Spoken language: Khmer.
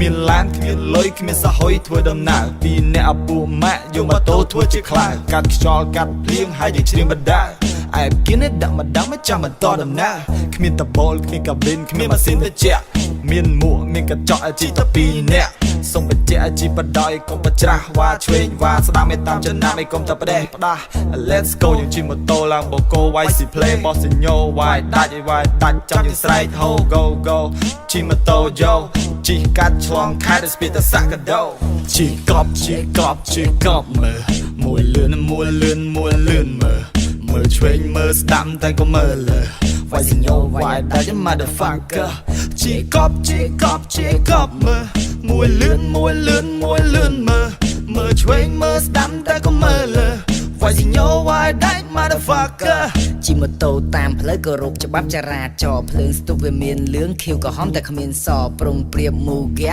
មានឡានគ្មានលុយគ្មានសហយធ្វើដំណើរពីអ្នកឪពុកម៉ាក់យកម៉ូតូធ្វើជាខ្លាកាត់ខ្យល់កាត់ភ្លៀងហើយយើងច្រៀងបដាឯបគិនដាក់ម្ដងមិនចាំបន្តដំណើរគ្មានតបលគ្មានកាប៊ីនគ្មានម៉ាស៊ីនត្រជាក់មានមួកមានកញ្ចក់ជីត2នាក់សូមបញ្ជាក់ជីបដ យ កុំប្រច្រាស់វ៉ាឆ្វេងវ៉ាស្ដាំឯតាមចំណាំឯកុំតែផ្ដេសផ្ដាស់ Let's go យើងជិះម៉ូតូឡើងបូកូ YC play បោះសញ្ញោវាយដាច់ចាំយើងស្រែកហូ go go ជិះម៉ូតូយោជិះកាត់ឆ្លងខេត្តស្ពីតសាកដោជិះកប់មើលមួយលឿនមើលឆ្វេងមើលស្ដាំតែក៏មើលលើវាយសញ្ញោវាយដាច់ motherfucker ជិះកប់មើលមួយលឿនមើលឆ្វេងមើលស្ដាំតែក៏មើលលើវាយសញ្ញោវាយដាច់ motherfucker ជិះម៉ូតូតាមផ្លូវក៏រកច្បាប់ចរាចរណ៍ភ្លើងស្ទុះវាមានលឿងខៀវក៏ហមតែគ្មានសប្រុងប្រៀបមូហ្គា